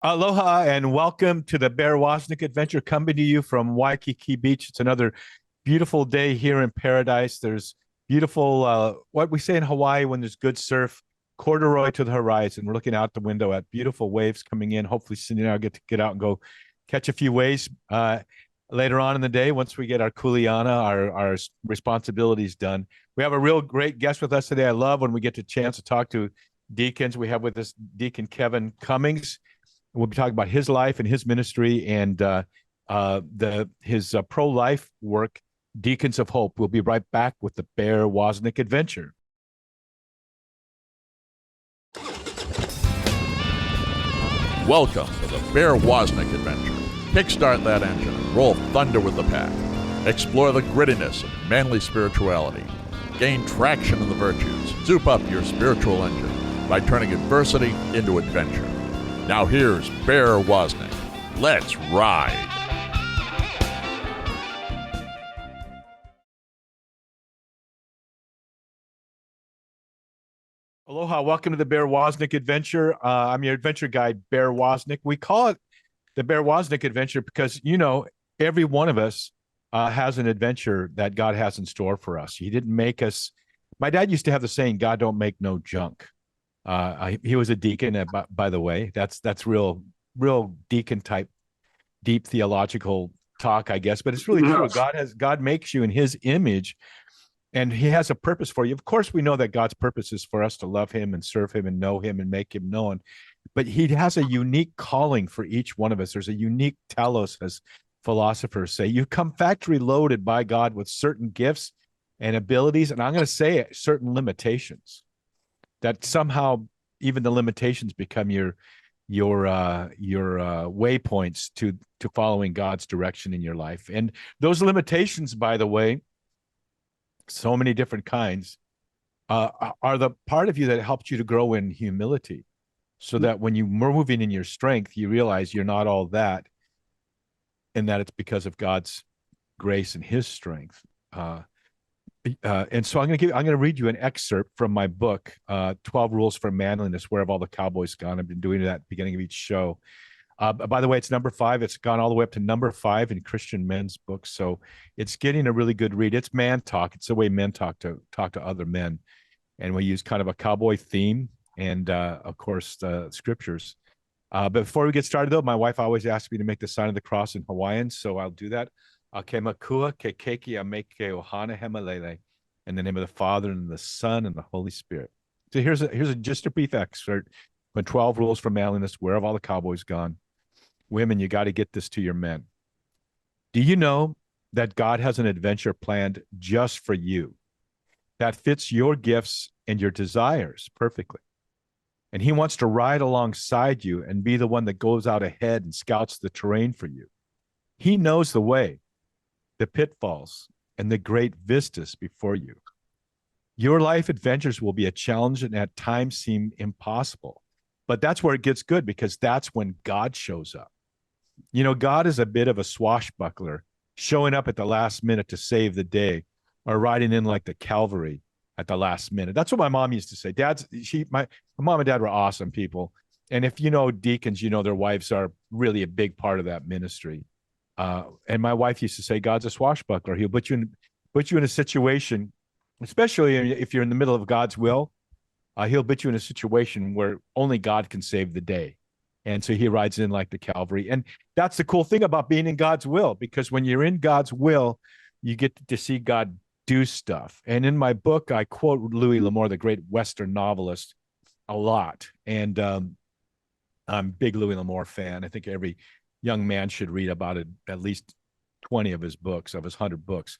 Aloha and welcome to the Bear Woznick Adventure, coming to you from Waikiki Beach. It's another beautiful day here in paradise. There's beautiful, what we say in Hawaii when there's good surf, corduroy to the horizon. We're looking out the window at beautiful waves coming in. Hopefully, Cindy and I will get to get out and go catch a few waves later on in the day once we get our kuleana, our responsibilities done. We have a real great guest with us today. I love when we get the chance to talk to deacons. We have with us Deacon Kevin Cummings. We'll be talking about his life and his ministry and his pro-life work, Deacons of Hope. We'll be right back with the Bear Woznick Adventure. Welcome to the Bear Woznick Adventure. Kickstart that engine and roll thunder with the pack. Explore the grittiness of manly spirituality. Gain traction in the virtues. Soup up your spiritual engine by turning adversity into adventure. Now here's Bear Woznick. Let's ride. Aloha, welcome to the Bear Woznick Adventure. I'm your adventure guide, Bear Woznick. We call it the Bear Woznick Adventure because, every one of us has an adventure that God has in store for us. He didn't make us. My dad used to have the saying, God don't make no junk. He was a deacon, by the way. That's real deacon type, deep theological talk, I guess. But it's really true. God makes you in His image, and He has a purpose for you. Of course, we know that God's purpose is for us to love Him and serve Him and know Him and make Him known. But He has a unique calling for each one of us. There's a unique telos, as philosophers say. You come factory loaded by God with certain gifts and abilities, and I'm going to say it, certain limitations. That somehow even the limitations become your waypoints to following God's direction in your life. And those limitations, by the way, so many different kinds, are the part of you that helps you to grow in humility, so that when you're moving in your strength, you realize you're not all that, and that it's because of God's grace and His strength. And so I'm going to read you an excerpt from my book, 12 Rules for Manliness, Where Have All the Cowboys Gone? I've been doing it at the beginning of each show. By the way, it's number 5. It's gone all the way up to number 5 in Christian men's books. So it's getting a really good read. It's man talk. It's the way men talk to other men. And we use kind of a cowboy theme and, of course, the scriptures. But before we get started, though, my wife always asks me to make the sign of the cross in Hawaiian, so I'll do that. Ke makua, ke keiki a me ke ohana hemalele, in the name of the Father and the Son and the Holy Spirit. So here's just a brief excerpt from 12 Rules for Manliness, Where Have All the Cowboys Gone? Women, you got to get this to your men. Do you know that God has an adventure planned just for you that fits your gifts and your desires perfectly? And He wants to ride alongside you and be the one that goes out ahead and scouts the terrain for you. He knows the way, the pitfalls, and the great vistas before you. Your life adventures will be a challenge and at times seem impossible. But that's where it gets good, because that's when God shows up. God is a bit of a swashbuckler, showing up at the last minute to save the day, or riding in like the cavalry at the last minute. That's what my mom used to say. My mom and dad were awesome people. And if you know deacons, their wives are really a big part of that ministry. And my wife used to say, God's a swashbuckler. He'll put you in a situation, especially if you're in the middle of God's will. He'll put you in a situation where only God can save the day. And so He rides in like the cavalry. And that's the cool thing about being in God's will, because when you're in God's will, you get to see God do stuff. And in my book, I quote Louis L'Amour, the great Western novelist, a lot. And I'm a big Louis L'Amour fan. I think every young man should read about it, at least 20 of his books, of his 100 books.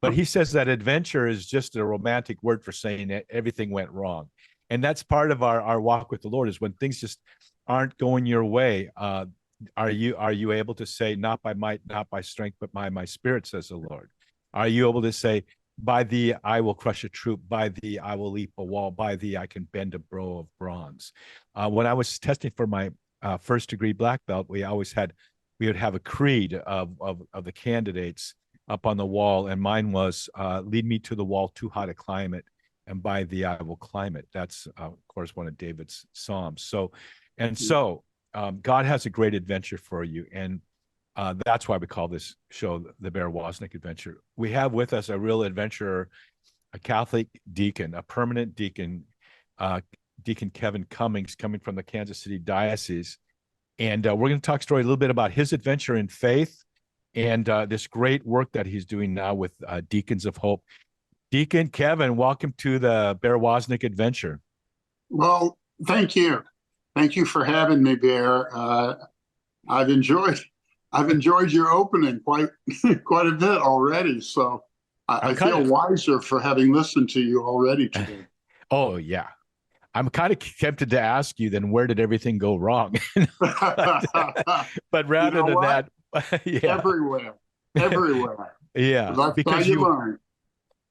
But he says that adventure is just a romantic word for saying that everything went wrong. And that's part of our walk with the Lord, is when things just aren't going your way. Are you able to say, not by might, not by strength, but by my spirit, says the Lord? Are you able to say, by thee I will crush a troop, by thee I will leap a wall, by thee I can bend a bow of bronze? When I was testing for my first degree black belt, we would have a creed of the candidates up on the wall, and mine was, lead me to the wall too high to climb it, and by thee I will climb it. That's of course one of David's Psalms. So God has a great adventure for you. And that's why we call this show the Bear Woznick Adventure. We have with us a real adventurer, a Catholic deacon, a permanent deacon, Deacon Kevin Cummings, coming from the Kansas City Diocese. And we're going to talk story a little bit about his adventure in faith and this great work that he's doing now with Deacons of Hope. Deacon Kevin, welcome to the Bear Woznick Adventure. Well, thank you. Thank you for having me, Bear. I've enjoyed your opening quite a bit already. So I feel wiser for having listened to you already today. Oh, yeah. I'm kind of tempted to ask you then, where did everything go wrong? but rather than that, yeah. Everywhere. Yeah. Because you learn.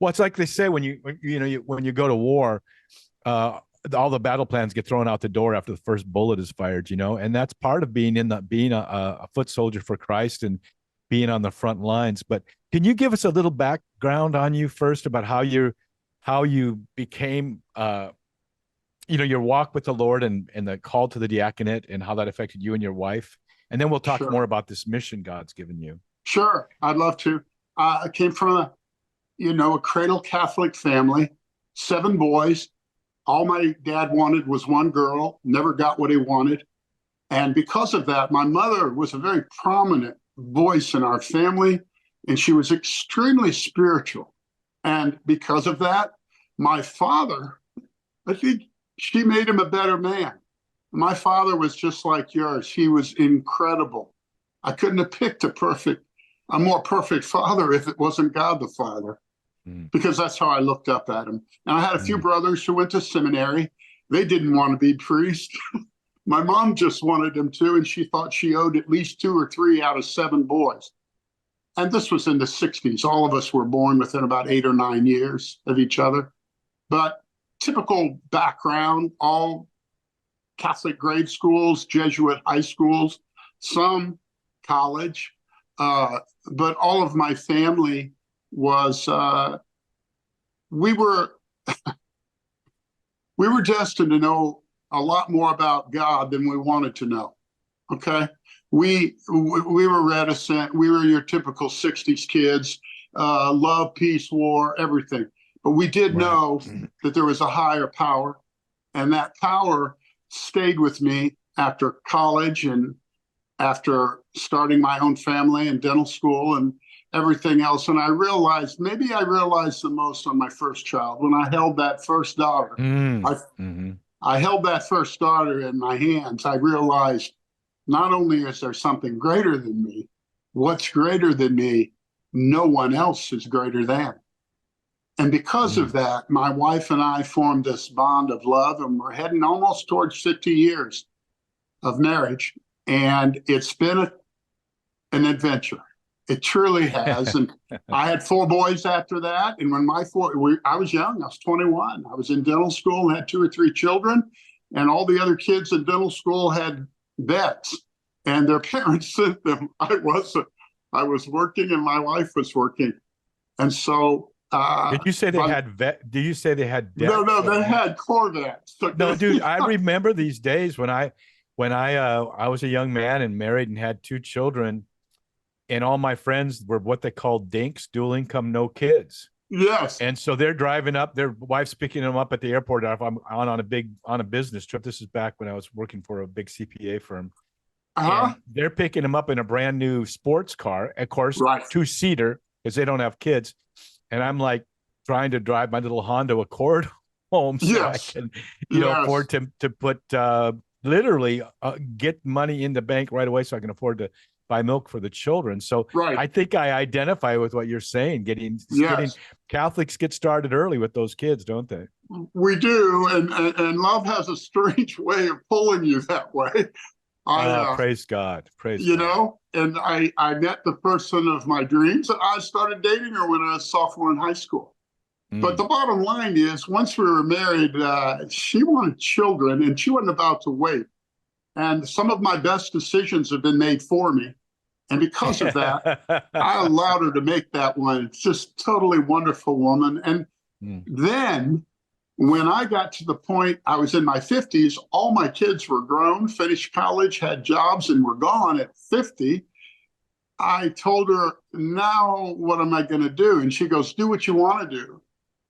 Well, it's like they say when you go to war, all the battle plans get thrown out the door after the first bullet is fired, and that's part of being a foot soldier for Christ and being on the front lines. But can you give us a little background on you first about how you became, your walk with the Lord and the call to the diaconate and how that affected you and your wife? And then we'll talk more about this mission God's given you. Sure. I'd love to. I came from a cradle Catholic family, 7 boys. All my dad wanted was one girl, never got what he wanted. And because of that, my mother was a very prominent voice in our family, and she was extremely spiritual. And because of that, my father, I think she made him a better man. My father was just like yours. He was incredible. I couldn't have picked a more perfect father if it wasn't God the Father. Because that's how I looked up at him. And I had a few brothers who went to seminary. They didn't want to be priests. My mom just wanted them to, and she thought she owed at least 2 or 3 out of 7 boys. And this was in the 60s. All of us were born within about 8 or 9 years of each other. But typical background, all Catholic grade schools, Jesuit high schools, some college. But all of my family was we were destined to know a lot more about God than we wanted to know. Okay, we were reticent. We were your typical 60s kids, love, peace, war, everything. But we did know that there was a higher power, and that power stayed with me after college and after starting my own family and dental school and everything else. And I realized the most on my first child when I held that first daughter. I held that first daughter in my hands. I realized not only is there something greater than me, what's greater than me, no one else is greater than. And because of that, my wife and I formed this bond of love, and we're heading almost towards 50 years of marriage. And it's been an adventure. It truly has. And I had 4 boys after that. And when I was young, I was 21. I was in dental school and had 2 or 3 children. And all the other kids in dental school had vets, and their parents sent them. I was working and my wife was working. And so did you say they had did you say they had vets? No, they had Corvettes. No, dude, I remember these days when I was a young man and married and had 2 children. And all my friends were what they called dinks, dual income, no kids. Yes. And so they're driving up, their wife's picking them up at the airport. If I'm on a business trip. This is back when I was working for a big CPA firm. And they're picking them up in a brand new sports car, of course, 2-seater, because they don't have kids. And I'm like trying to drive my little Honda Accord home so I can, afford to put literally get money in the bank right away so I can afford to buy milk for the children. So I think I identify with what you're saying. Getting Catholics get started early with those kids, don't they? We do, and love has a strange way of pulling you that way. Praise God. Praise God. And I met the person of my dreams. I started dating her when I was a sophomore in high school. But the bottom line is, once we were married, she wanted children, and she wasn't about to wait. And some of my best decisions have been made for me. And because of that, I allowed her to make that one. It's just totally wonderful woman. And then When I got to the point, I was in my 50s, all my kids were grown, finished college, had jobs, and were gone at 50. I told her, now what am I going to do? And she goes, do what you want to do.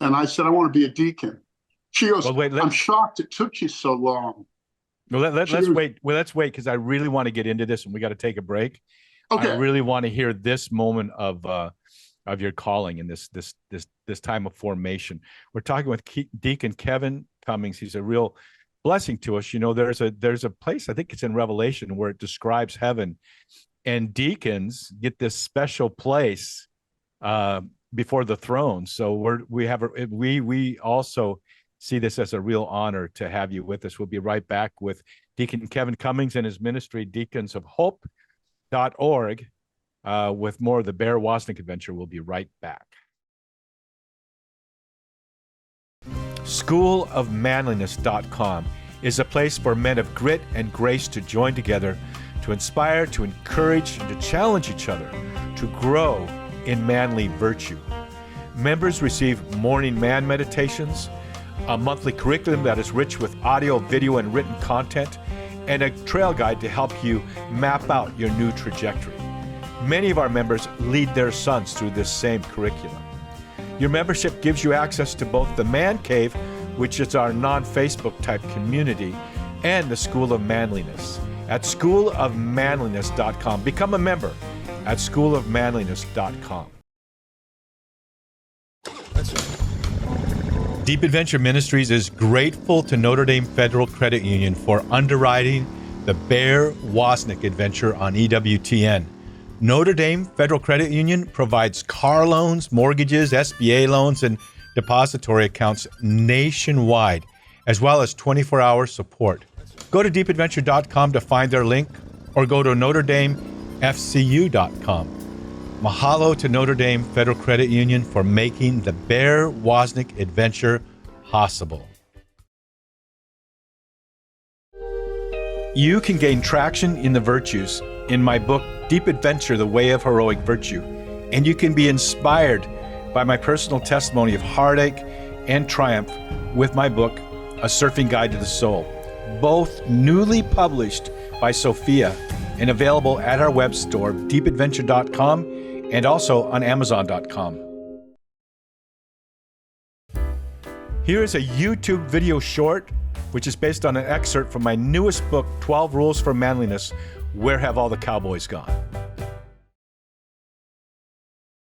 And I said, I want to be a deacon. She goes, Well, wait, I'm shocked it took you so long. Well, let's wait. Well, let's wait because I really want to get into this, and we got to take a break. Okay. I really want to hear this moment of your calling in this time of formation. We're talking with Deacon Kevin Cummings. He's a real blessing to us. You know, there's a place, I think it's in Revelation, where it describes heaven, and deacons get this special place before the throne. So we also see this as a real honor to have you with us. We'll be right back with Deacon Kevin Cummings and his ministry, Deacons of Hope.org, with more of the Bear Woznick adventure. We'll be right back. Schoolofmanliness.com is a place for men of grit and grace to join together to inspire, to encourage, and to challenge each other to grow in manly virtue. Members receive morning man meditations, a monthly curriculum that is rich with audio, video, and written content, and a trail guide to help you map out your new trajectory. Many of our members lead their sons through this same curriculum. Your membership gives you access to both the Man Cave, which is our non-Facebook type community, and the School of Manliness at schoolofmanliness.com. Become a member at schoolofmanliness.com. Deep Adventure Ministries is grateful to Notre Dame Federal Credit Union for underwriting the Bear Woznick adventure on EWTN. Notre Dame Federal Credit Union provides car loans, mortgages, SBA loans, and depository accounts nationwide, as well as 24-hour support. Go to deepadventure.com to find their link, or go to NotreDameFCU.com. Mahalo to Notre Dame Federal Credit Union for making the Bear Woznick adventure possible. You can gain traction in the virtues in my book, Deep Adventure, The Way of Heroic Virtue, and you can be inspired by my personal testimony of heartache and triumph with my book, A Surfing Guide to the Soul, both newly published by Sophia and available at our web store, deepadventure.com, and also on Amazon.com. Here is a YouTube video short, which is based on an excerpt from my newest book, 12 Rules for Manliness, Where Have All the Cowboys Gone?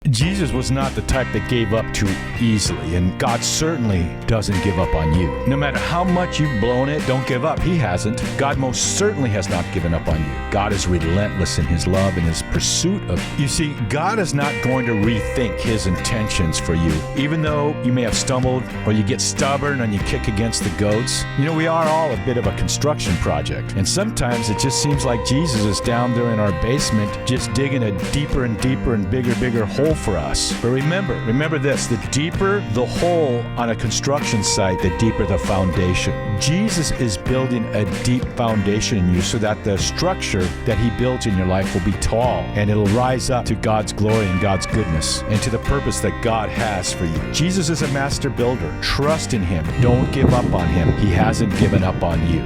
Jesus was not the type that gave up too easily, and God certainly doesn't give up on you. No matter how much you've blown it, don't give up. He hasn't. God most certainly has not given up on you. God is relentless in his love and his pursuit of you. You see, God is not going to rethink his intentions for you, even though you may have stumbled or you get stubborn and you kick against the goats. You know, we are all a bit of a construction project, and sometimes it just seems like Jesus is down there in our basement just digging a deeper and deeper and bigger hole for us. But remember this, the deeper the hole on a construction site, the deeper the foundation. Jesus is building a deep foundation in you so that the structure that he builds in your life will be tall, and it'll rise up to God's glory and God's goodness and to the purpose that God has for you. Jesus is a master builder. Trust in him. Don't give up on him. He hasn't given up on you.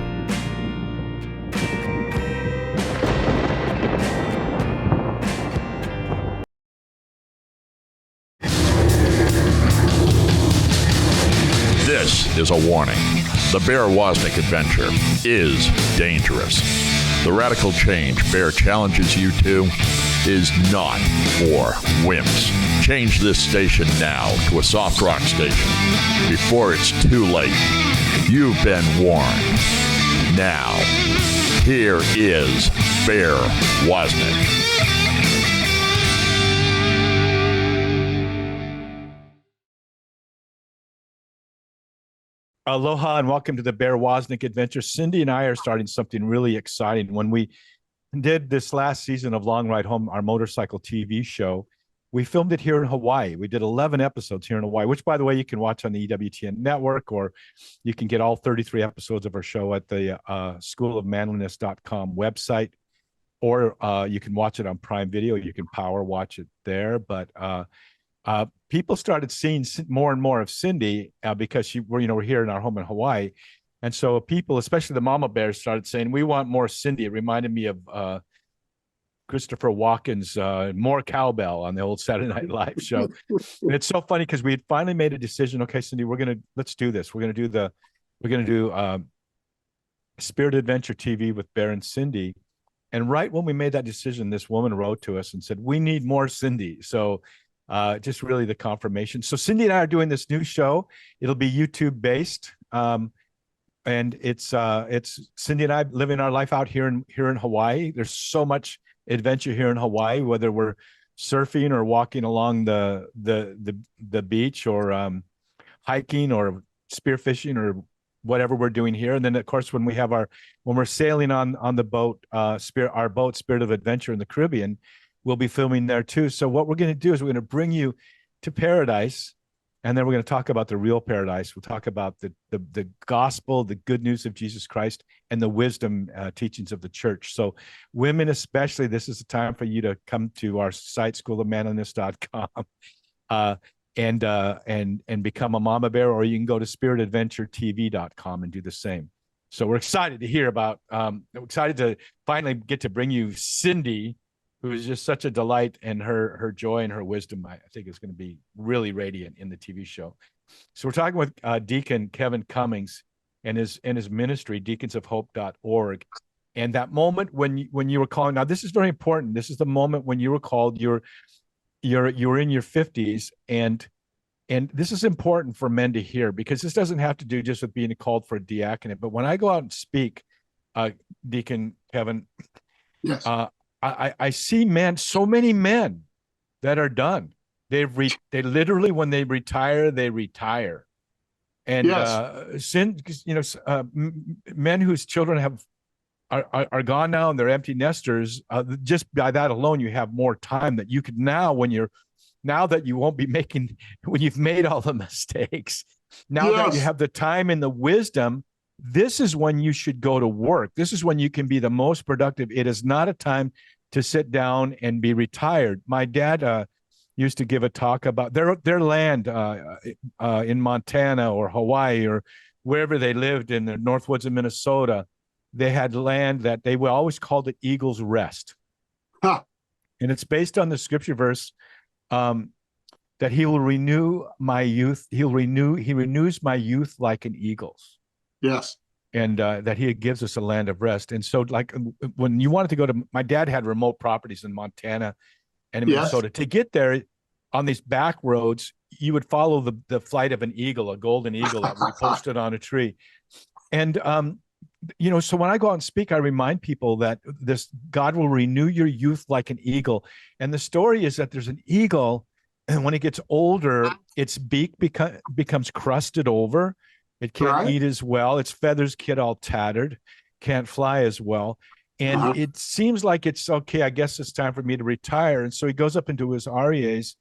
This is a warning. The Bear Woznick adventure is dangerous. The radical change Bear challenges you to is not for wimps. Change this station now to a soft rock station before it's too late. You've been warned. Now, here is Bear Woznick. Aloha and welcome to the Bear Woznick adventure. Cindy and I are starting something really exciting. When we did this last season of Long Ride Home, our motorcycle TV show, we filmed it here in Hawaii. We did 11 episodes here in Hawaii, which, by the way, you can watch on the EWTN network, or you can get all 33 episodes of our show at the schoolofmanliness.com website, or you can watch it on Prime Video. You can power watch it there. But people started seeing more and more of Cindy because we're here in our home in Hawaii. And so people, especially the mama bears, started saying, we want more Cindy. It reminded me of Christopher Walken's More Cowbell on the old Saturday Night Live show. And it's so funny because we had finally made a decision. Okay, Cindy, let's do this. We're going to do Spirit Adventure TV with Bear and Cindy. And right when we made that decision, this woman wrote to us and said, we need more Cindy. So just really the confirmation. So Cindy and I are doing this new show. It'll be YouTube based. And it's Cindy and I living our life out here in Hawaii. There's so much adventure here in Hawaii, whether we're surfing or walking along the beach or hiking or spearfishing or whatever we're doing here. And then of course when we're sailing on the boat, our boat Spirit of Adventure in the Caribbean, we'll be filming there too. So what we're going to do is we're going to bring you to paradise, and then we're going to talk about the real paradise. We'll talk about the gospel, the good news of Jesus Christ, and the wisdom teachings of the church. So women especially, this is the time for you to come to our site, schoolofmanliness.com, and become a mama bear, or you can go to spiritadventuretv.com and do the same. So we're excited to hear about, excited to finally get to bring you Cindy, who is just such a delight, and her joy and her wisdom, I think, is going to be really radiant in the TV show. So we're talking with Deacon Kevin Cummings and his ministry, deaconsofhope.org. And that moment when you were calling, now this is very important. This is the moment when you were called. You're in your 50s, and this is important for men to hear, because this doesn't have to do just with being called for a diaconate. But when I go out and speak, Deacon Kevin, yes, I see so many men that are done. They literally, when they retire, they retire. And yes. Men whose children are gone now and they're empty nesters, just by that alone, you have more time that you could now that you won't be making, when you've made all the mistakes, now that you have the time and the wisdom, this is when you should go to work. This is when you can be the most productive. It is not a time to sit down and be retired. My dad used to give a talk about their land in Montana or Hawaii or wherever they lived in the North Woods of Minnesota. They had land that they always called it Eagle's Rest. Huh. And it's based on the scripture verse that he will renew my youth. He renews my youth like an eagle's. Yes. And that he gives us a land of rest. And so, like, when you wanted to go to, my dad had remote properties in Montana and in Minnesota. To get there on these back roads, you would follow the flight of an eagle, a golden eagle that would be posted on a tree. And, so when I go out and speak, I remind people that God will renew your youth like an eagle. And the story is that there's an eagle, and when it gets older, its beak becomes crusted over. It can't eat as well. Its feathers get all tattered, can't fly as well. And it seems like it's okay, I guess it's time for me to retire. And so he goes up into his REAs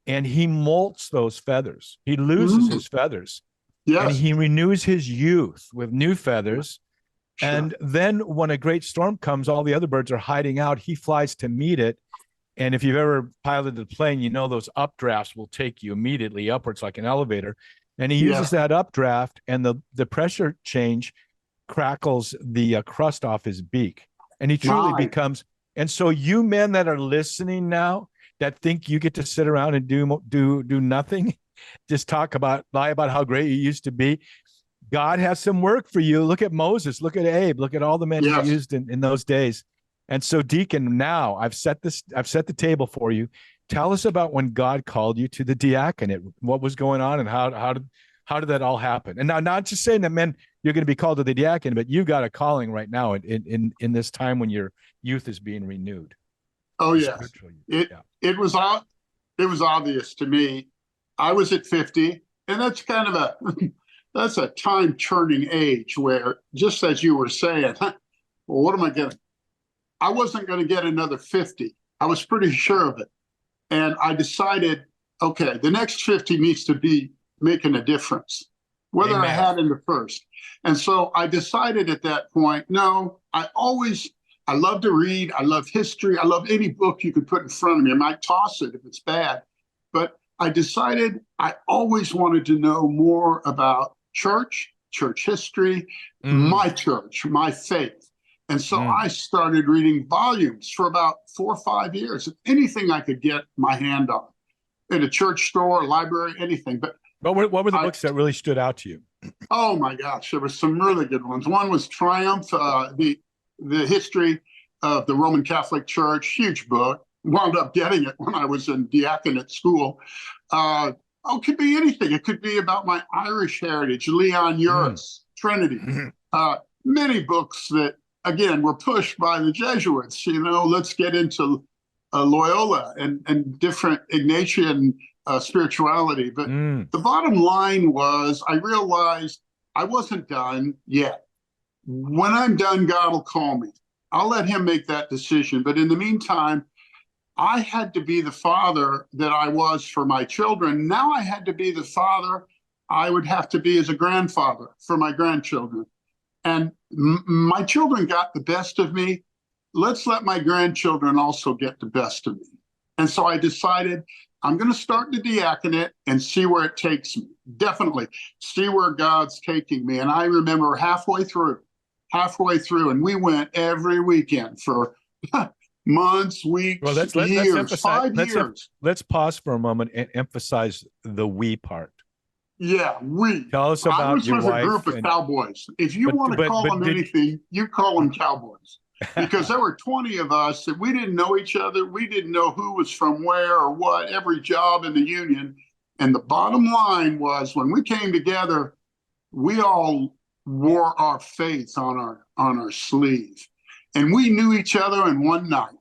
and he molts those feathers. He loses his feathers. Yes. And he renews his youth with new feathers. Sure. And then when a great storm comes, all the other birds are hiding out. He flies to meet it. And if you've ever piloted a plane, you know those updrafts will take you immediately upwards like an elevator. And he uses that updraft, and the pressure change crackles the crust off his beak. And he truly becomes, and so you men that are listening now that think you get to sit around and do nothing, just lie about how great you used to be. God has some work for you. Look at Moses, look at Abe, look at all the men he used in those days. And so, Deacon, now I've set the table for you. Tell us about when God called you to the diaconate. What was going on, and how did that all happen? And now, not just saying that, men, you're going to be called to the diaconate, but you got a calling right now in this time when your youth is being renewed. Oh yes, it was obvious to me. I was at 50, and that's kind of that's a time churning age where, just as you were saying, well, what am I getting? I wasn't going to get another 50. I was pretty sure of it. And I decided, okay, the next 50 needs to be making a difference, whether I had in the first. And so I decided at that point, no, I love to read. I love history. I love any book you could put in front of me. I might toss it if it's bad, but I decided I always wanted to know more about church history, my church, my faith. And so I started reading volumes for about 4 or 5 years, anything I could get my hand on, in a church store, library, anything. But what were the books that really stood out to you? Oh my gosh, there were some really good ones. One was Triumph, the history of the Roman Catholic Church, huge book. Wound up getting it when I was in diaconate school. It could be anything. It could be about my Irish heritage, Leon Uris, Trinity. Many books that, again, were pushed by the Jesuits. Let's get into Loyola and different Ignatian spirituality. But the bottom line was, I realized I wasn't done yet. When I'm done, God will call me. I'll let him make that decision. But in the meantime, I had to be the father that I was for my children. Now I had to be the father I would have to be as a grandfather for my grandchildren. And my children got the best of me. Let's let my grandchildren also get the best of me. And so I decided I'm going to start the diaconate and see where it takes me. Definitely see where God's taking me. And I remember halfway through, and we went every weekend for months, weeks, years, 5 years. Let's pause for a moment and emphasize the we part. Yeah, we. Tell us about your wife. I was with a group of cowboys. If you want to call them anything, you call them cowboys. Because there were 20 of us that we didn't know each other. We didn't know who was from where or what, every job in the union. And the bottom line was, when we came together, we all wore our faith on our sleeve. And we knew each other in one night.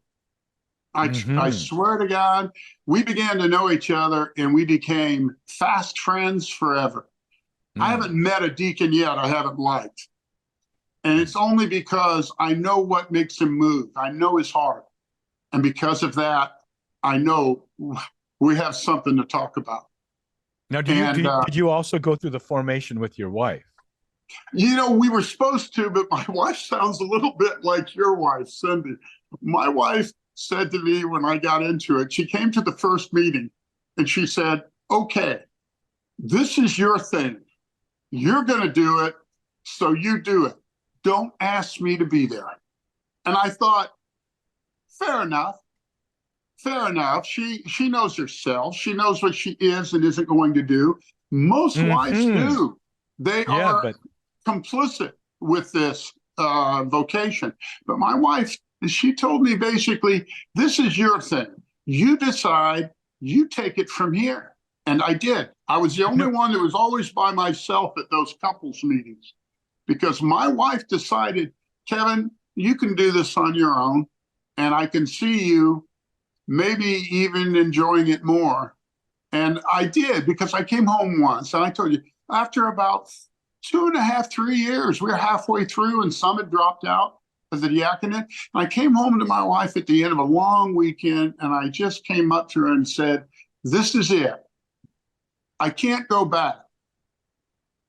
I swear to God, we began to know each other and we became fast friends forever. I haven't met a deacon yet I haven't liked. And it's only because I know what makes him move. I know his heart. And because of that, I know we have something to talk about. Now, did you also go through the formation with your wife? We were supposed to, but my wife sounds a little bit like your wife, Cindy. My wife said to me when I got into it, she came to the first meeting and she said, okay, this is your thing. You're going to do it, so you do it. Don't ask me to be there. And I thought, fair enough. She knows herself. She knows what she is and isn't going to do. Most wives do. They are complicit with this vocation. But my wife, she told me basically, this is your thing. You decide, you take it from here. And I did. I was the only one that was always by myself at those couples meetings, because my wife decided, Kevin, you can do this on your own, and I can see you maybe even enjoying it more. And I did, because I came home once, and I told you, after about 2.5, 3 years, we were halfway through, and some had dropped out of the diaconate. And I came home to my wife at the end of a long weekend, and I just came up to her and said, this is it. I can't go back.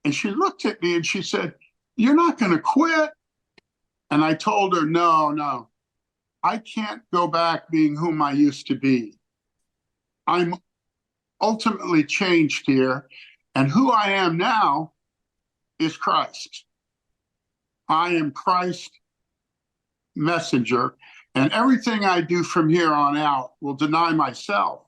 And she looked at me and she said, you're not going to quit? And I told her, no, I can't go back being whom I used to be. I'm ultimately changed here, and who I am now is Christ. I am Christ's messenger, and everything I do from here on out will deny myself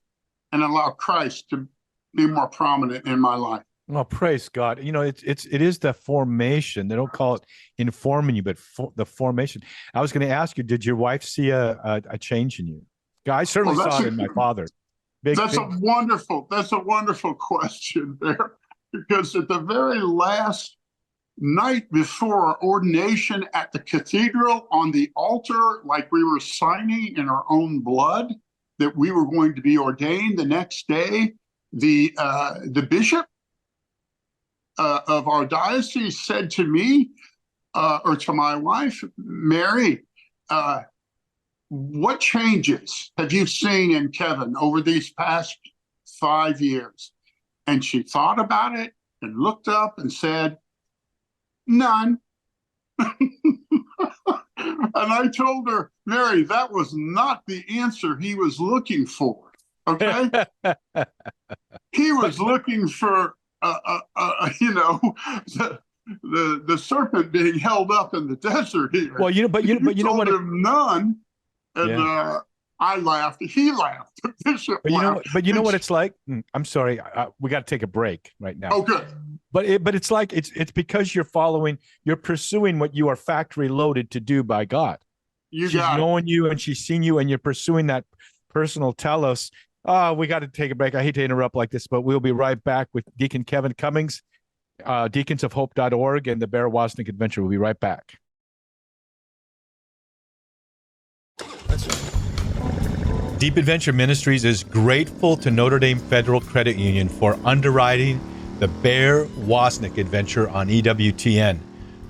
and allow Christ to be more prominent in my life. Well, praise God. It is the formation. They don't call it informing you, but the formation. I was going to ask you, did your wife see a change in you? I certainly saw it in my father. That's a wonderful question there, because at the very last night before ordination at the cathedral, on the altar, like we were signing in our own blood that we were going to be ordained the next day, the bishop of our diocese said to me, or to my wife, Mary, what changes have you seen in Kevin over these past 5 years? And she thought about it and looked up and said, none. And I told her, Mary, that was not the answer he was looking for. Okay. he was looking for, you know, the serpent being held up in the desert here. Well, but you know what? None, and I laughed. He laughed. Bishop laughed. But you know what it's like. I'm sorry, we got to take a break right now. Oh, good. But it's like it's because you're pursuing what you are factory loaded to do by God. She's knowing you, and she's seen you, and you're pursuing that personal telos. We got to take a break. I hate to interrupt like this, but we'll be right back with Deacon Kevin Cummings, deaconsofhope.org, and the Bear Woznick Adventure. We'll be right back. Deep Adventure Ministries is grateful to Notre Dame Federal Credit Union for underwriting the Bear Woznick Adventure on EWTN.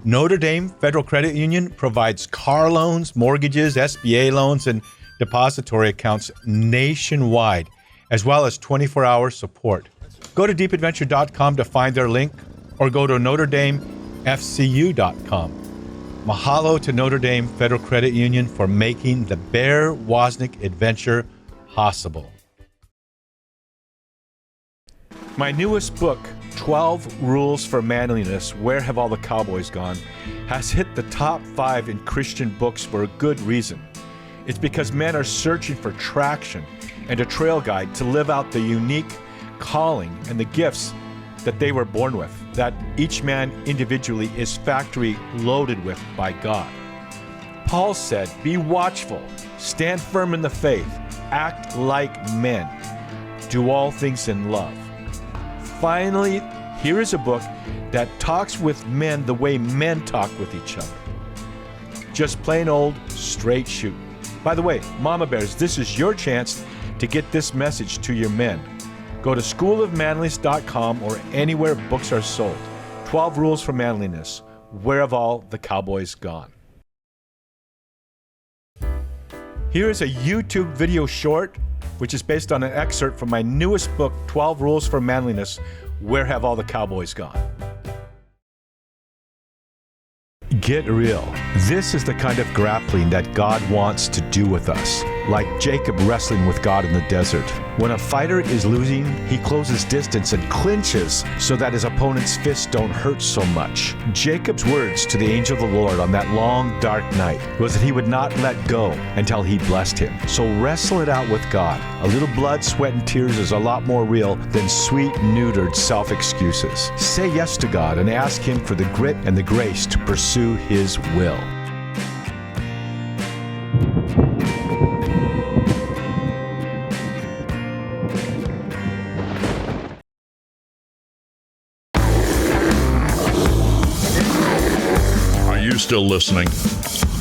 Notre Dame Federal Credit Union provides car loans, mortgages, SBA loans, and depository accounts nationwide, as well as 24-hour support. Go to deepadventure.com to find their link, or go to NotreDameFCU.com. Mahalo to Notre Dame Federal Credit Union for making the Bear Woznick Adventure possible. My newest book, 12 Rules for Manliness, Where Have All the Cowboys Gone?, has hit the top 5 in Christian books for a good reason. It's because men are searching for traction and a trail guide to live out the unique calling and the gifts that they were born with, that each man individually is factory loaded with by God. Paul said, "Be watchful, stand firm in the faith, act like men, do all things in love." Finally, here is a book that talks with men the way men talk with each other. Just plain old straight shoot. By the way, Mama Bears, this is your chance to get this message to your men. Go to schoolofmanliness.com or anywhere books are sold. 12 Rules for Manliness. Where have all the cowboys gone? Here is a YouTube video short, which is based on an excerpt from my newest book, 12 Rules for Manliness. Where have all the cowboys gone? Get real. This is the kind of grappling that God wants to do with us. Like Jacob wrestling with God in the desert. When a fighter is losing, he closes distance and clinches so that his opponent's fists don't hurt so much. Jacob's words to the angel of the Lord on that long, dark night was that he would not let go until he blessed him. So wrestle it out with God. A little blood, sweat, and tears is a lot more real than sweet, neutered self-excuses. Say yes to God and ask him for the grit and the grace to pursue his will. Still listening?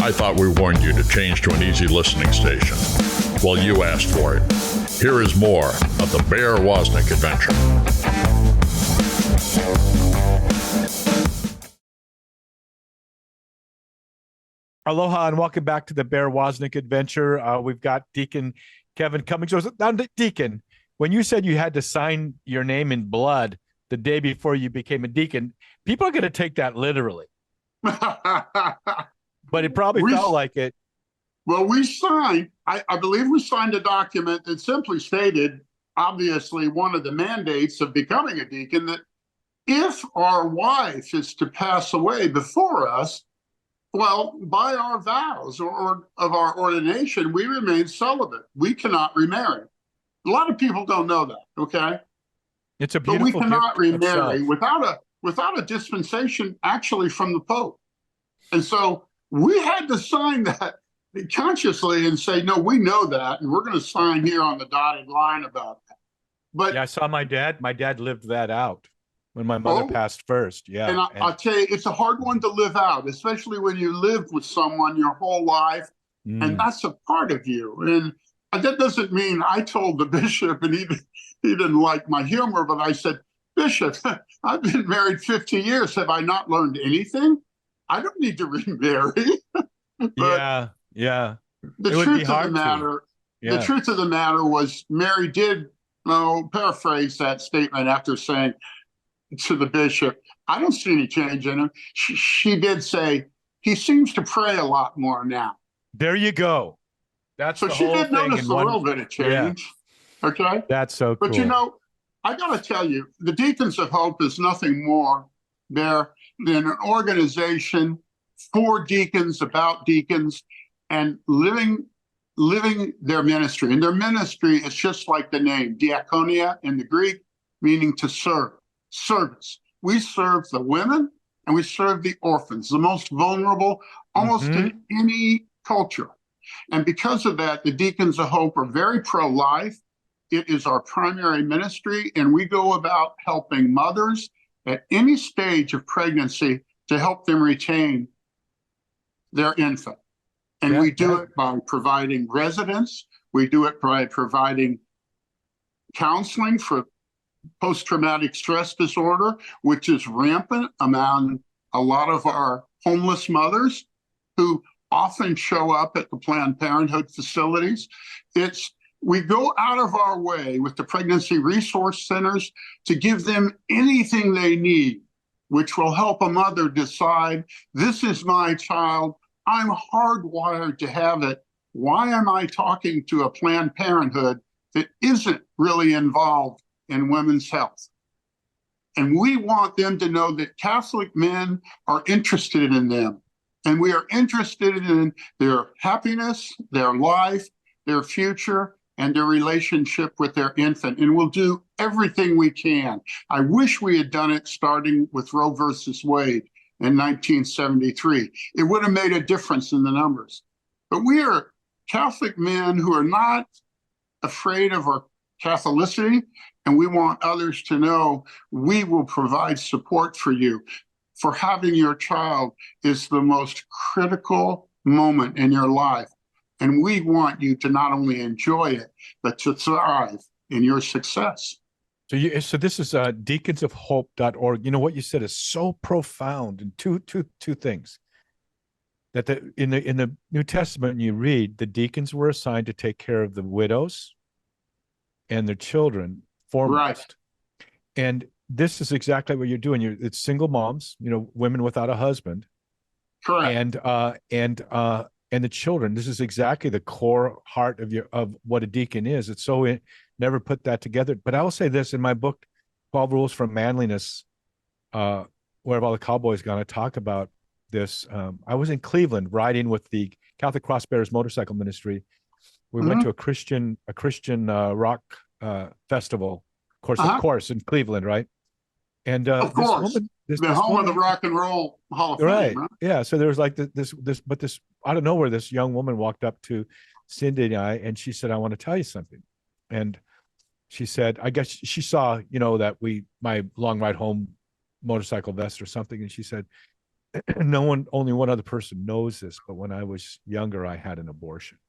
I thought we warned you to change to an easy listening station. Well, you asked for it. Here is more of the Bear Woznick Adventure. Aloha and welcome back to the Bear Woznick Adventure. We've got Deacon Kevin Cummings. Now, Deacon, when you said you had to sign your name in blood the day before you became a deacon, people are going to take that literally. But it probably felt like it. Well, we signed, I believe we signed a document that simply stated, obviously, one of the mandates of becoming a deacon, that if our wife is to pass away before us, well, by our vows or of our ordination, we remain celibate. We cannot remarry. A lot of people don't know that, okay? It's a beautiful But we cannot gift remarry without a dispensation actually from the Pope. And so we had to sign that consciously and say, no, we know that, and we're going to sign here on the dotted line about that. But yeah, I saw my dad. My dad lived that out when my mother passed first. Yeah. And I'll tell you, it's a hard one to live out, especially when you lived with someone your whole life, and that's a part of you. And that doesn't mean I told the bishop, and he didn't like my humor, but I said, Bishop, I've been married 50 years. Have I not learned anything? I don't need to remarry. Yeah. The truth of the matter was Mary did paraphrase that statement after saying to the bishop, I don't see any change in him. She did say, he seems to pray a lot more now. There you go. That's so the she whole did thing notice a little bit of change. Yeah. Okay. That's so cool. But I got to tell you, the Deacons of Hope is nothing more there than an organization for deacons, about deacons, and living their ministry. And their ministry is just like the name, diakonia in the Greek, meaning to serve, service. We serve the women and we serve the orphans, the most vulnerable, almost in any culture. And because of that, the Deacons of Hope are very pro-life. It is our primary ministry, and we go about helping mothers at any stage of pregnancy to help them retain their infant. And we do it by providing residence. We do it by providing counseling for post-traumatic stress disorder, which is rampant among a lot of our homeless mothers who often show up at the Planned Parenthood facilities. We go out of our way with the pregnancy resource centers to give them anything they need, which will help a mother decide, this is my child, I'm hardwired to have it. Why am I talking to a Planned Parenthood that isn't really involved in women's health? And we want them to know that Catholic men are interested in them. And we are interested in their happiness, their life, their future, and their relationship with their infant. And we'll do everything we can. I wish we had done it starting with Roe versus Wade in 1973. It would have made a difference in the numbers. But we are Catholic men who are not afraid of our Catholicity, and we want others to know we will provide support for you. For having your child is the most critical moment in your life. And we want you to not only enjoy it, but to thrive in your success. So this is deaconsofhope.org. You know, what you said is so profound. And two things. That in the New Testament, you read the deacons were assigned to take care of the widows and their children foremost. Right. And this is exactly what you're doing. It's single moms, women without a husband. Correct. And the children. This is exactly the core heart of what a deacon is. It's so never put that together. But I will say this in my book, 12 Rules for Manliness, where have all the cowboys gone? I talk about this. I was in Cleveland riding with the Catholic Cross Bearers Motorcycle Ministry. We went to a Christian rock festival, of course, in Cleveland, right? And of course, this home of the Rock and Roll Hall of Fame, right? Yeah. So there was like this out of nowhere, this young woman walked up to Cindy and I, and she said, "I want to tell you something." And she said, I guess she saw, that my long ride home motorcycle vest or something, and she said, only one other person knows this, but when I was younger, I had an abortion.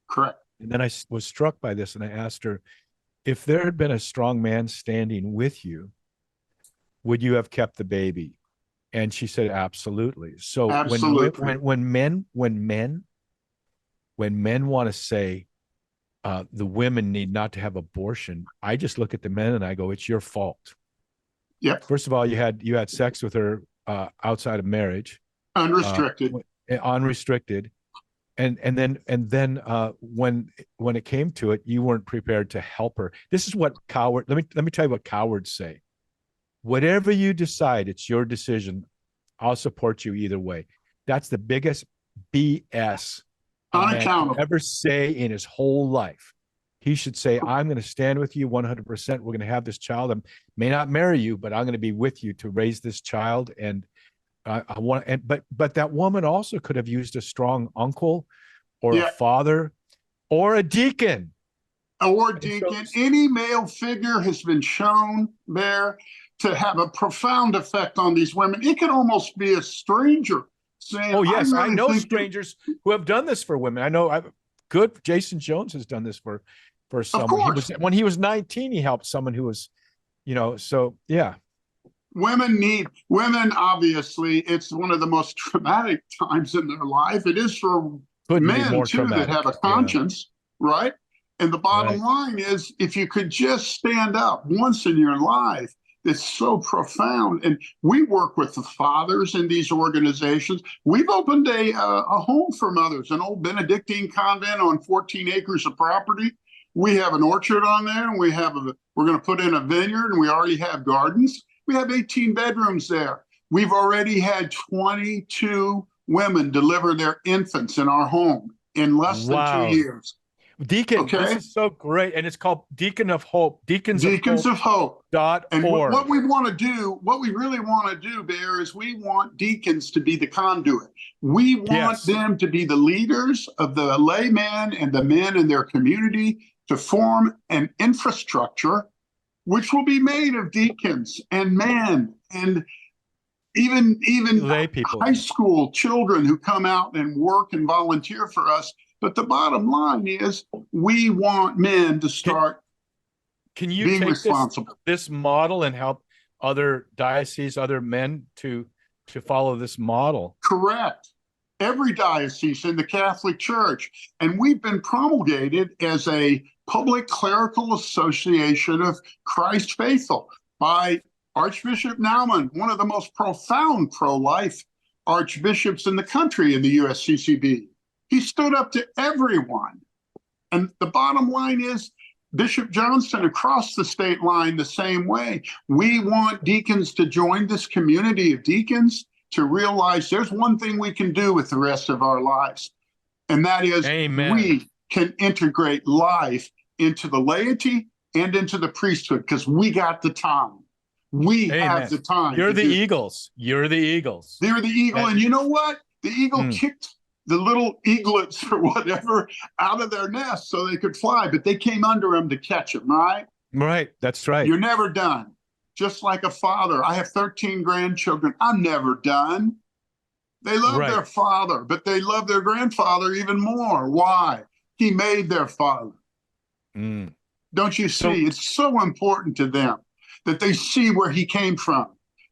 Correct. And then I was struck by this, and I asked her, if there had been a strong man standing with you, would you have kept the baby? And she said, absolutely. So absolutely. when men want to say the women need not to have abortion, I just look at the men and I go, it's your fault. Yeah. First of all, you had sex with her outside of marriage, unrestricted, unrestricted, and then when it came to it, you weren't prepared to help her. This is what let me tell you what cowards say. Whatever you decide, it's your decision. I'll support you either way. That's the biggest BS a man could ever say in his whole life. He should say, I'm going to stand with you 100%. We're going to have this child. I may not marry you, but I'm going to be with you to raise this child. And but that woman also could have used a strong uncle or a father or a deacon. Or deacon. Any male figure has been shown there to have a profound effect on these women. It could almost be a stranger saying, oh, yes, I know strangers who have done this for women. I know Jason Jones has done this for someone. When he was 19, he helped someone who was, so yeah. Women, obviously, it's one of the most traumatic times in their life. It is for men, too, that have a conscience, right? And the bottom line is, if you could just stand up once in your life, it's so profound. And we work with the fathers in these organizations. We've opened a home for mothers, an old Benedictine convent on 14 acres of property We have an orchard on there, and we're going to put in a vineyard, and we already have gardens. We have 18 bedrooms there. We've already had 22 women deliver their infants in our home in less than 2 years. Deacon, this is so great. And it's called Deacon of Hope, Deacons of Hope. And what we want to do, what we really want to do, Bear, is we want deacons to be the conduit. We want them to be the leaders of the laymen and the men in their community to form an infrastructure which will be made of deacons and men and even lay people, high school children who come out and work and volunteer for us. But the bottom line is we want men to start being responsible. This model and help other dioceses, other men to follow this model? Correct. Every diocese in the Catholic Church. And we've been promulgated as a public clerical association of Christ faithful by Archbishop Naumann, one of the most profound pro-life archbishops in the country in the USCCB. He stood up to everyone. And the bottom line is Bishop Johnson across the state line the same way. We want deacons to join this community of deacons to realize there's one thing we can do with the rest of our lives. And that is we can integrate life into the laity and into the priesthood because we got the time. We have the time. You're the Eagles. You're the Eagles. They're the eagle. And you know what? The eagle kicked the little eaglets or whatever out of their nest so they could fly, but they came under them to catch them, right? Right. That's right. You're never done. Just like a father. I have 13 grandchildren. I'm never done. They love their father, but they love their grandfather even more. Why? He made their father. Don't you see? It's so important to them that they see where he came from.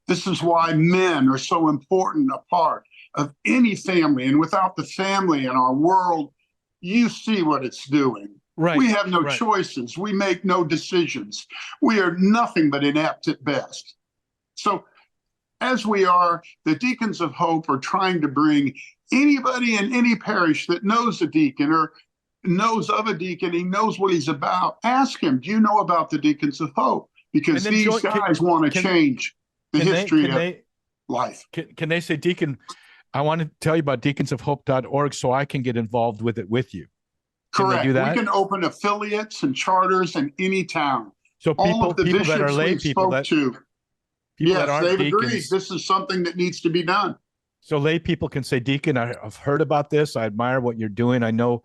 This is why men are so important a part of any family. And without the family in our world, you see what it's doing. Right. We have no choices. We make no decisions. We are nothing but inept at best. So as we are, the Deacons of Hope are trying to bring anybody in any parish that knows a deacon or knows of a deacon, he knows what he's about. Ask him, do you know about the Deacons of Hope? Because these guys want to change the history of life. Can they say, Deacon, I want to tell you about deaconsofhope.org so I can get involved with it with you? Correct. We can open affiliates and charters in any town. So people that are lay people that aren't they've deacons, agreed. This is something that needs to be done. So lay people can say, Deacon, I've heard about this. I admire what you're doing. I know,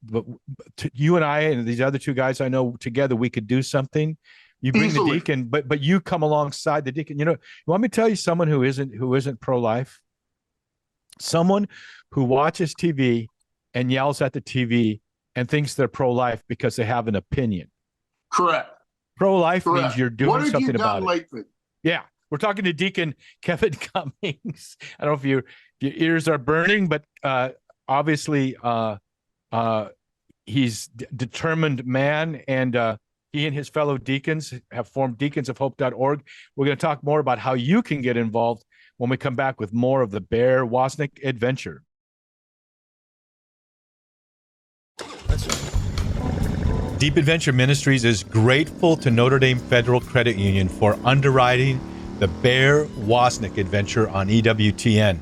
but you and I and these other two guys, I know together we could do something. You bring the deacon, but you come alongside the deacon. You know, you want me to tell you someone who isn't pro-life? Someone who watches TV and yells at the TV and thinks they're pro-life because they have an opinion. Correct. Pro-life means you're doing something about it. What have you done lately? Yeah. We're talking to Deacon Kevin Cummings. I don't know if your ears are burning, but obviously he's a determined man, and he and his fellow deacons have formed deaconsofhope.org. We're going to talk more about how you can get involved when we come back with more of the Bear Woznick adventure. Deep Adventure Ministries is grateful to Notre Dame Federal Credit Union for underwriting the Bear Woznick adventure on EWTN.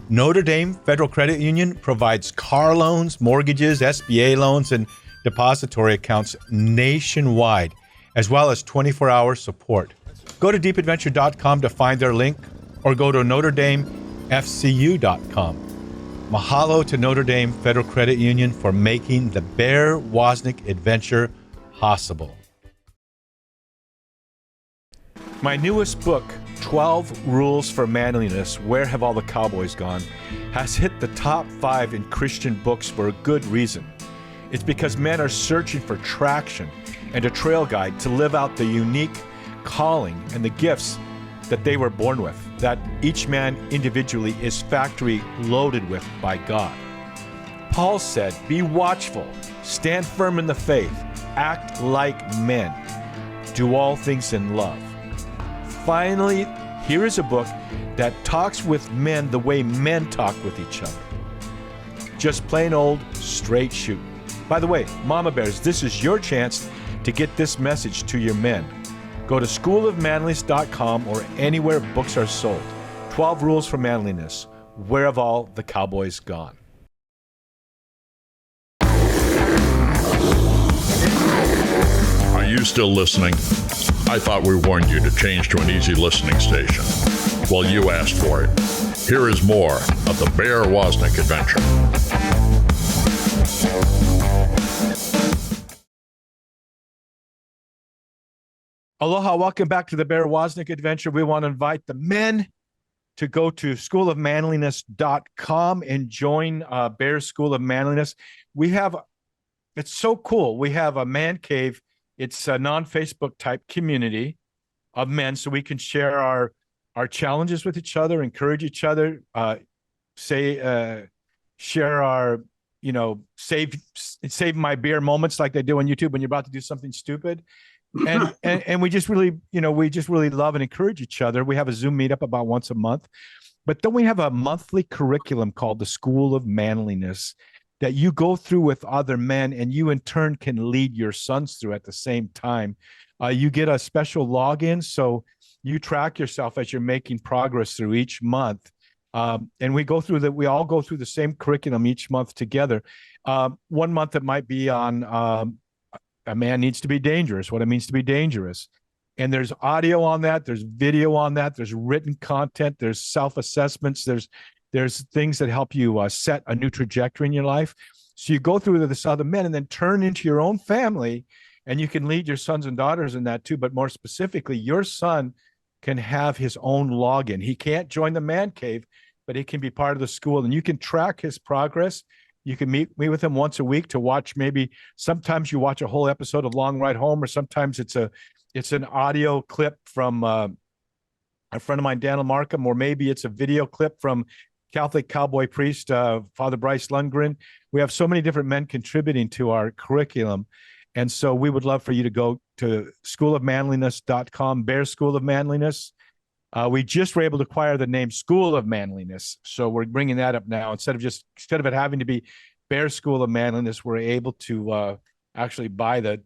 Notre Dame Federal Credit Union provides car loans, mortgages, SBA loans, and depository accounts nationwide, as well as 24-hour support. Go to deepadventure.com to find their link, or go to NotreDameFCU.com. Mahalo to Notre Dame Federal Credit Union for making the Bear Woznick adventure possible. My newest book, 12 Rules for Manliness, Where Have All the Cowboys Gone?, has hit the top 5 in Christian books for a good reason. It's because men are searching for traction and a trail guide to live out the unique calling and the gifts that they were born with, that each man individually is factory loaded with by God. Paul said, be watchful, stand firm in the faith, act like men, do all things in love. Finally, here is a book that talks with men the way men talk with each other. Just plain old straight shooting. By the way, Mama Bears, this is your chance to get this message to your men. Go to schoolofmanliness.com or anywhere books are sold. 12 Rules for Manliness. Where have all the cowboys gone? Are you still listening? I thought we warned you to change to an easy listening station. Well, you asked for it. Here is more of the Bear Woznick adventure. Aloha, welcome back to the Bear Woznick adventure. We want to invite the men to go to schoolofmanliness.com and join Bear School of Manliness. It's so cool. We have a man cave. It's a non-Facebook type community of men, so we can share our challenges with each other, encourage each other, share our, save my beer moments like they do on YouTube when you're about to do something stupid. And we just really, love and encourage each other. We have a Zoom meetup about once a month, but then we have a monthly curriculum called the School of Manliness that you go through with other men, and you in turn can lead your sons through at the same time. You get a special login, so you track yourself as you're making progress through each month. And we all go through the same curriculum each month together. 1 month it might be on a man needs to be dangerous, what it means to be dangerous. And there's audio on that, there's video on that, there's written content, there's self-assessments, there's things that help you set a new trajectory in your life. So you go through this other men and then turn into your own family, and you can lead your sons and daughters in that too. But more specifically, your son can have his own login. He can't join the man cave, but he can be part of the school, and you can track his progress. You can meet with him once a week to watch. Sometimes you watch a whole episode of Long Ride Home, or sometimes it's an audio clip from a friend of mine, Daniel Markham, or maybe it's a video clip from Catholic cowboy priest, Father Bryce Lundgren. We have so many different men contributing to our curriculum. And so we would love for you to go to schoolofmanliness.com, Bear School of Manliness. We just were able to acquire the name School of Manliness. So we're bringing that up now. Instead of it having to be Bear School of Manliness, we're able to actually buy the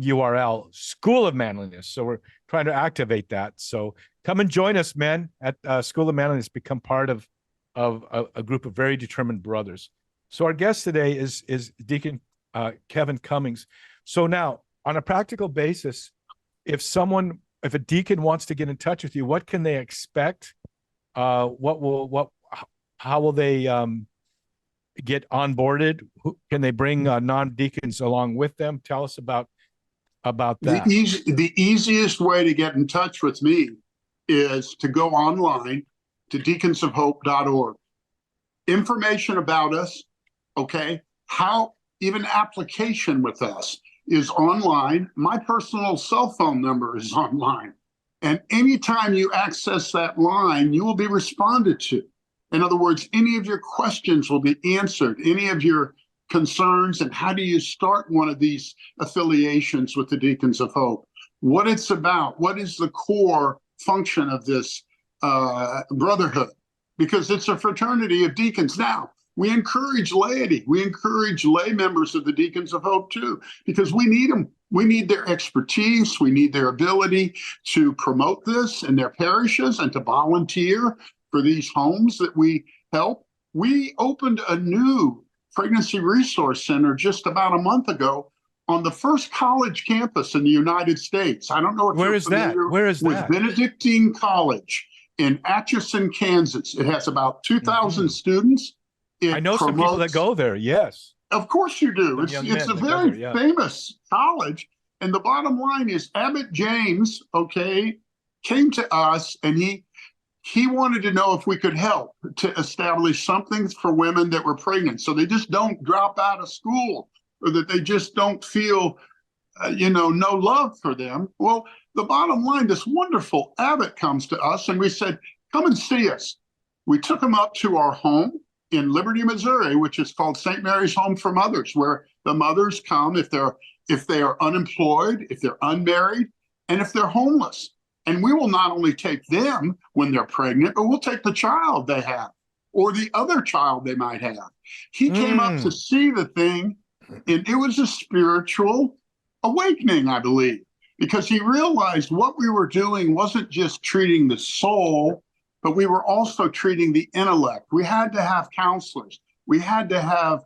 URL School of Manliness. So we're trying to activate that. So come and join us, men, at School of Manliness. Become part of a group of very determined brothers. So our guest today is Deacon Kevin Cummings. So now, on a practical basis, if a deacon wants to get in touch with you, what can they expect? How will they get onboarded? Can they bring non-deacons along with them? Tell us about that. The easiest way to get in touch with me is to go online to deaconsofhope.org. Information about us, okay? Even application with us is online. My personal cell phone number is online. And anytime you access that line, you will be responded to. In other words, any of your questions will be answered, any of your concerns, and how do you start one of these affiliations with the Deacons of Hope, what it's about, what is the core function of this brotherhood, because it's a fraternity of deacons. Now, we encourage laity. We encourage lay members of the Deacons of Hope too, because we need them. We need their expertise. We need their ability to promote this in their parishes and to volunteer for these homes that we help. We opened a new pregnancy resource center just about a month ago on the first college campus in the United States. I don't know if Where you're is that? familiar Where is with that? Benedictine College in Atchison, Kansas. It has about 2,000 students. I know some people that go there. Yes. Of course you do. It's a very famous college. And the bottom line is Abbot James, came to us, and he wanted to know if we could help to establish something for women that were pregnant, so they just don't drop out of school, or that they just don't feel, no love for them. Well, the bottom line, this wonderful abbot comes to us, and we said, come and see us. We took him up to our home in Liberty, Missouri, which is called St. Mary's Home for Mothers, where the mothers come if they are unemployed, if they're unmarried, and if they're homeless. And we will not only take them when they're pregnant, but we'll take the child they have or the other child they might have. He came up to see the thing, and it was a spiritual awakening, I believe, because he realized what we were doing wasn't just treating the soul, but we were also treating the intellect. We had to have counselors. We had to have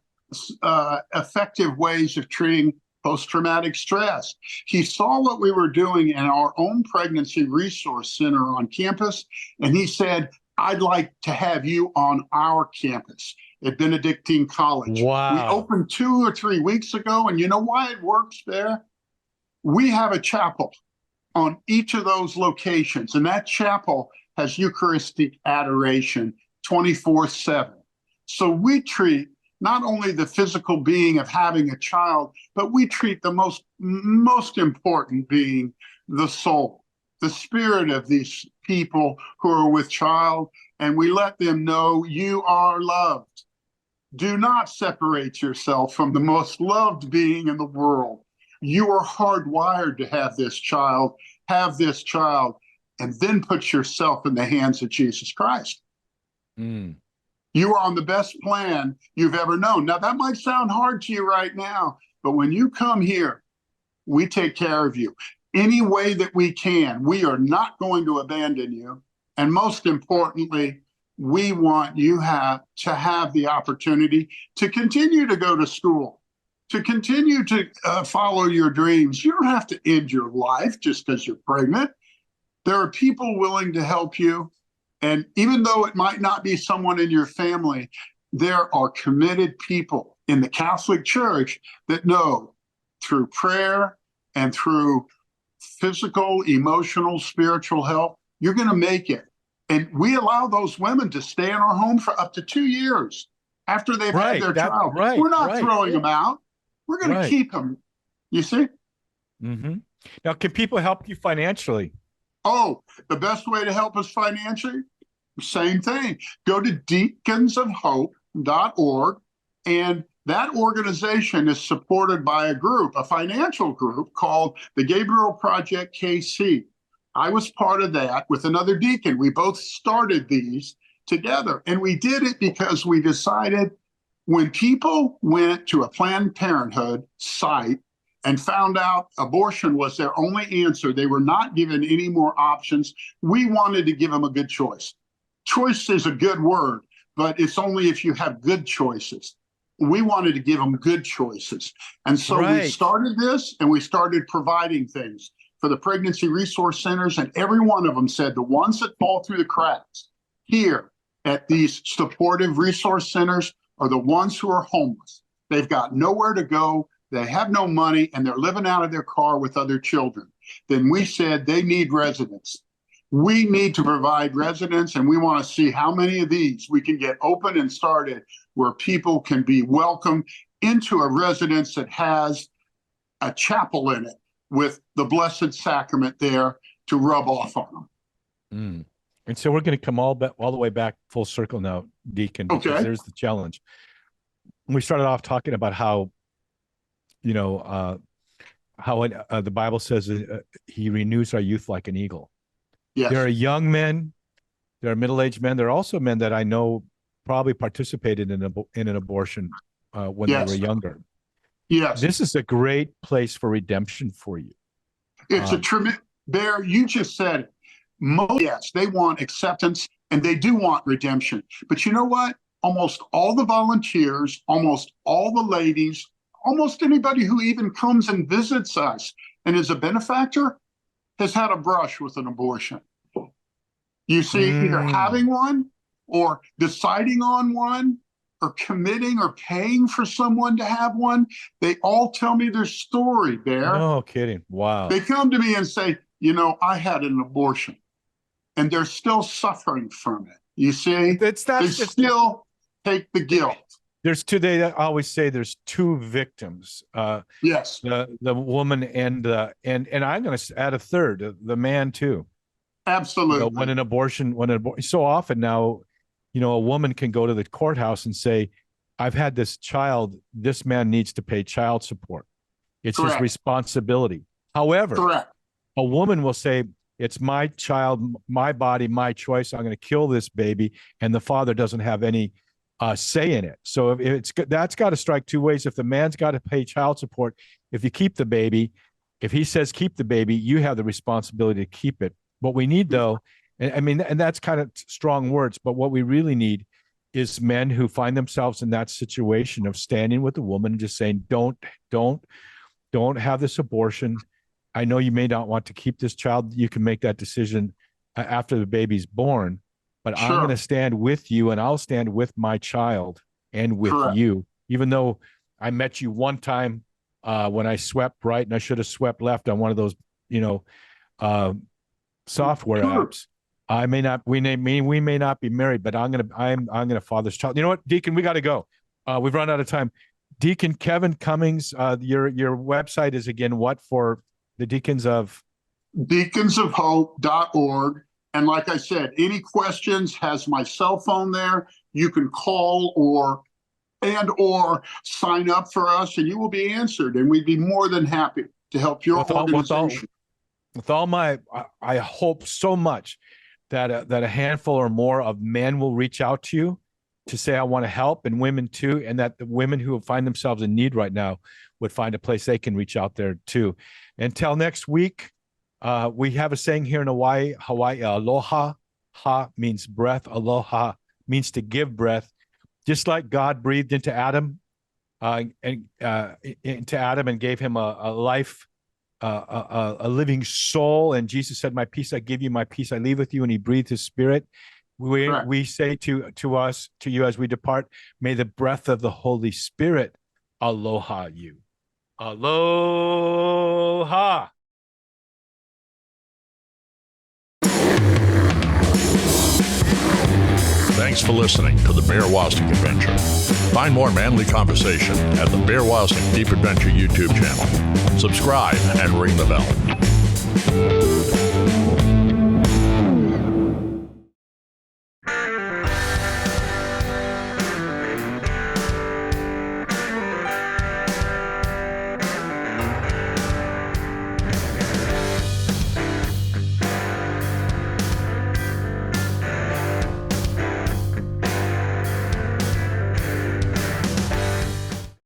effective ways of treating post-traumatic stress. He saw what we were doing in our own pregnancy resource center on campus, and he said, I'd like to have you on our campus at Benedictine College. Wow. We opened 2 or 3 weeks ago, and you know why it works there? We have a chapel on each of those locations, and that chapel has Eucharistic adoration 24/7. So we treat not only the physical being of having a child, but we treat the most important being, the soul, the spirit of these people who are with child, and we let them know you are loved. Do not separate yourself from the most loved being in the world. You are hardwired to have this child, and then put yourself in the hands of Jesus Christ. You are on the best plan you've ever known. Now, that might sound hard to you right now, but when you come here, we take care of you any way that we can. We are not going to abandon you. And most importantly, we want you to have the opportunity to continue to go to school, to continue to follow your dreams. You don't have to end your life just because you're pregnant. There are people willing to help you. And even though it might not be someone in your family, there are committed people in the Catholic Church that know through prayer and through physical, emotional, spiritual help, you're going to make it. And we allow those women to stay in our home for up to 2 years after they've had their child. We're not throwing them out. We're going to keep them. You see? Now, can people help you financially? Oh, the best way to help us financially? Same thing. Go to deaconsofhope.org, and that organization is supported by a group, a financial group called the Gabriel Project KC. I was part of that with another deacon. We both started these together, and we did it because we decided when people went to a Planned Parenthood site and found out abortion was their only answer, they were not given any more options, we wanted to give them a good choice. Choice is a good word, but it's only if you have good choices. We wanted to give them good choices. And so we started this, and we started providing things for the pregnancy resource centers, and every one of them said the ones that fall through the cracks here at these supportive resource centers are the ones who are homeless. They've got nowhere to go, they have no money, and they're living out of their car with other children. Then we said they need residence. We need to provide residence, and we want to see how many of these we can get open and started where people can be welcomed into a residence that has a chapel in it with the Blessed Sacrament there to rub off on them. And so we're going to come all the way back full circle now, Deacon, because there's the challenge. We started off talking about how, the Bible says he renews our youth like an eagle. Yes. There are young men, there are middle-aged men. There are also men that I know probably participated in an abortion when they were younger. Yes. This is a great place for redemption for you. It's a tremendous, Bear, you just said it. Yes, they want acceptance and they do want redemption. But you know what? Almost all the volunteers, almost all the ladies, almost anybody who even comes and visits us and is a benefactor has had a brush with an abortion. You see, either having one or deciding on one or committing or paying for someone to have one. They all tell me their story, Bear. No kidding. Wow. They come to me and say, I had an abortion, and they're still suffering from it. You see, they still take the guilt. They always say there's two victims. Yes. The woman and I'm going to add a third, the man too. Absolutely. When an abortion, so often now, a woman can go to the courthouse and say, I've had this child, this man needs to pay child support. It's his responsibility. However, a woman will say, It's my child, my body, my choice. I'm going to kill this baby, and the father doesn't have any say in it. So if that's got to strike two ways. If the man's got to pay child support, if you keep the baby, if he says keep the baby, you have the responsibility to keep it. What we need, though, and that's kind of strong words, but what we really need is men who find themselves in that situation of standing with a woman and just saying, don't have this abortion. I know you may not want to keep this child. You can make that decision after the baby's born, but I'm going to stand with you, and I'll stand with my child and with you, even though I met you one time when I swept right and I should have swept left on one of those, software apps. We may not be married, but I'm gonna father's child. You know what, Deacon, we got to go. We've run out of time. Deacon Kevin Cummings, your website is again what for the Deacons of? Deaconsofhope.org. And like I said, any questions, has my cell phone there. You can call or sign up for us, and you will be answered. And we'd be more than happy to help your organization. I hope so much that a handful or more of men will reach out to you to say, I want to help, and women too, and that the women who find themselves in need right now would find a place they can reach out there too. Until next week, we have a saying here in Hawaii, aloha. Ha means breath. Aloha means to give breath. Just like God breathed into Adam and gave him a life, a living soul. And Jesus said, my peace I give you, my peace I leave with you. And he breathed his spirit. We say to you as we depart, may the breath of the Holy Spirit aloha you. Aloha. Thanks for listening to the Bear Woznick Adventure. Find more manly conversation at the Bear Woznick Deep Adventure YouTube channel. Subscribe and ring the bell.